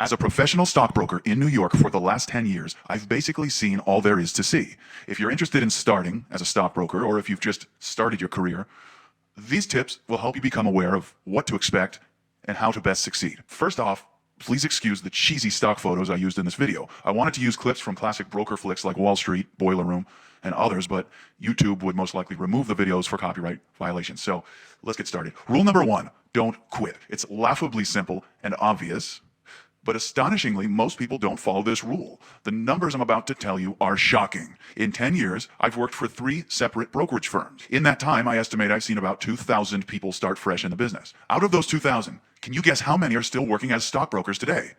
As a professional stockbroker in New York for the last 10 years, I've basically seen all there is to see. If you're interested in starting as a stockbroker, or if you've just started your career, these tips will help you become aware of what to expect and how to best succeed. First off, please excuse the cheesy stock photos I used in this video. I wanted to use clips from classic broker flicks like Wall Street, Boiler Room, and others, but YouTube would most likely remove the videos for copyright violations. So let's get started. Rule number 1, don't quit. It's laughably simple and obvious, but astonishingly, most people don't follow this rule. The numbers I'm about to tell you are shocking. In 10 years, I've worked for 3 separate brokerage firms. In that time, I estimate I've seen about 2,000 people start fresh in the business. Out of those 2,000, can you guess how many are still working as stockbrokers today?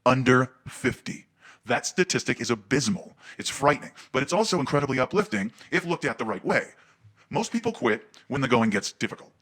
Under 50. That statistic is abysmal. It's frightening, but it's also incredibly uplifting if looked at the right way. Most people quit when the going gets difficult.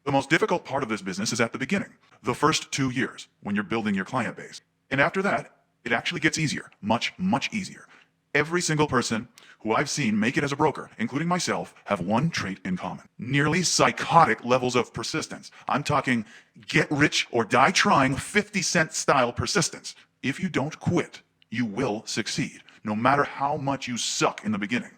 The most difficult part of this business is at the beginning, the first 2 years when you're building your client base. And after that, it actually gets easier, much, much easier. Every single person who I've seen make it as a broker, including myself, have one trait in common. Nearly psychotic levels of persistence. I'm talking get rich or die trying 50-cent style persistence. If you don't quit, you will succeed, no matter how much you suck in the beginning.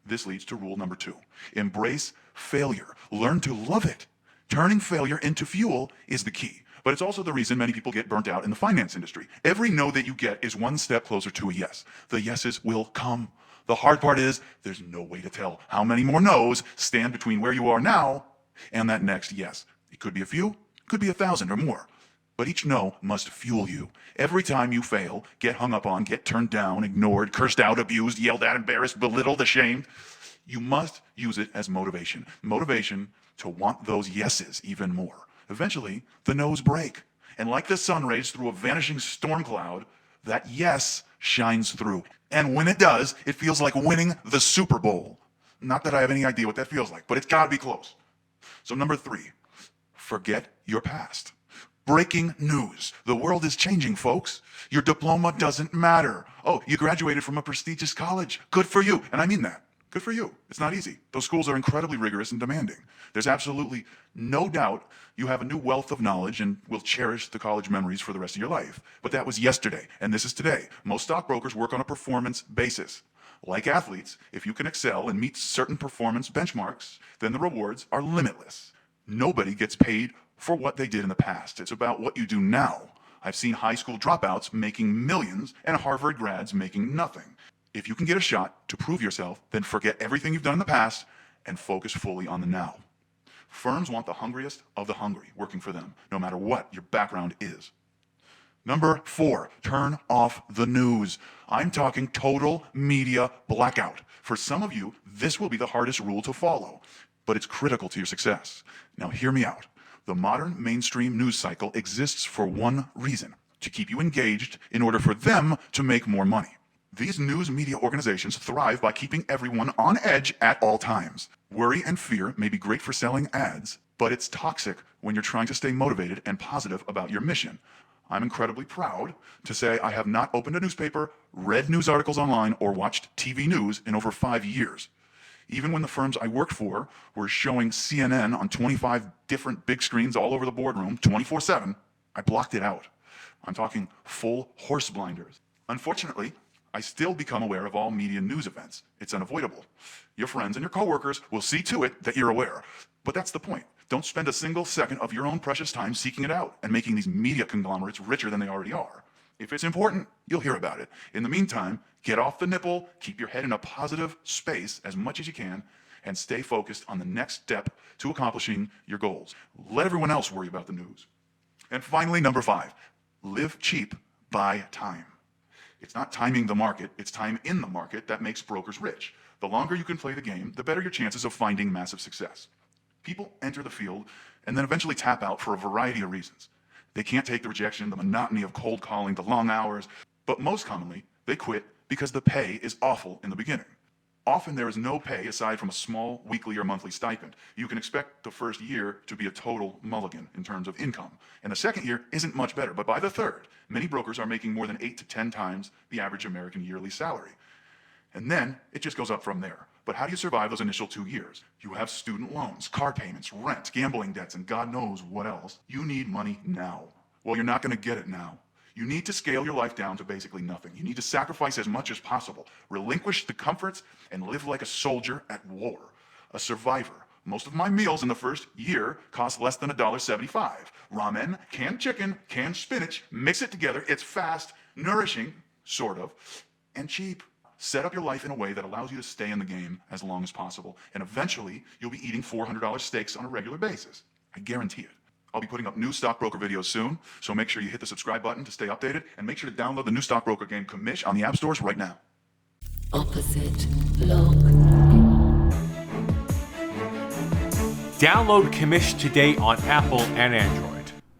This leads to rule number 2. Embrace failure. Learn to love it. Turning failure into fuel is the key, but it's also the reason many people get burnt out in the finance industry. Every no that you get is one step closer to a yes. The yeses will come. The hard part is there's no way to tell how many more no's stand between where you are now and that next yes. It could be a few, could be 1,000 or more, but each no must fuel you. Every time you fail, get hung up on, get turned down, ignored, cursed out, abused, yelled at, embarrassed, belittled, ashamed, you must use it as motivation. Motivation to want those yeses even more. Eventually, the no's break. And like the sun rays through a vanishing storm cloud, that yes shines through. And when it does, it feels like winning the Super Bowl. Not that I have any idea what that feels like, but it's gotta be close. So number 3, forget your past. Breaking news. The world is changing, folks. Your diploma doesn't matter. Oh, you graduated from a prestigious college. Good for you. And I mean that. Good for you. It's not easy. Those schools are incredibly rigorous and demanding. There's absolutely no doubt you have a new wealth of knowledge and will cherish the college memories for the rest of your life. But that was yesterday, and this is today. Most stockbrokers work on a performance basis. Like athletes, if you can excel and meet certain performance benchmarks, then the rewards are limitless. Nobody gets paid for what they did in the past. It's about what you do now. I've seen high school dropouts making millions and Harvard grads making nothing. If you can get a shot to prove yourself, then forget everything you've done in the past and focus fully on the now. Firms want the hungriest of the hungry working for them, no matter what your background is. Number 4, turn off the news. I'm talking total media blackout. For some of you, this will be the hardest rule to follow, but it's critical to your success. Now hear me out. The modern mainstream news cycle exists for one reason: to keep you engaged in order for them to make more money. These news media organizations thrive by keeping everyone on edge at all times. Worry and fear may be great for selling ads, but it's toxic when you're trying to stay motivated and positive about your mission. I'm incredibly proud to say I have not opened a newspaper, read news articles online, or watched TV news in over 5 years. Even when the firms I worked for were showing CNN on 25 different big screens all over the boardroom 24/7, I blocked it out. I'm talking full horse blinders. Unfortunately, I still become aware of all media news events. It's unavoidable. Your friends and your coworkers will see to it that you're aware. But that's the point. Don't spend a single second of your own precious time seeking it out and making these media conglomerates richer than they already are. If it's important, you'll hear about it. In the meantime, get off the nipple, keep your head in a positive space as much as you can, and stay focused on the next step to accomplishing your goals. Let everyone else worry about the news. And finally, number 5, live cheap, buy time. It's not timing the market, it's time in the market that makes brokers rich. The longer you can play the game, the better your chances of finding massive success. People enter the field and then eventually tap out for a variety of reasons. They can't take the rejection, the monotony of cold calling, the long hours, but most commonly, they quit because the pay is awful in the beginning. Often there is no pay aside from a small weekly or monthly stipend. You can expect the first year to be a total mulligan in terms of income. And the second year isn't much better, but by the third, many brokers are making more than 8 to 10 times the average American yearly salary. And then it just goes up from there. But how do you survive those initial 2 years? You have student loans, car payments, rent, gambling debts, and God knows what else. You need money now. Well, you're not going to get it now. You need to scale your life down to basically nothing. You need to sacrifice as much as possible, relinquish the comforts, and live like a soldier at war, a survivor. Most of my meals in the first year cost less than $1.75. Ramen, canned chicken, canned spinach, mix it together. It's fast, nourishing, sort of, and cheap. Set up your life in a way that allows you to stay in the game as long as possible, and eventually you'll be eating $400 steaks on a regular basis. I guarantee it. I'll be putting up new stockbroker videos soon, so make sure you hit the subscribe button to stay updated, and make sure to download the new stockbroker game Commish on the app stores right now. Opposite log. Download Commish today on Apple and Android.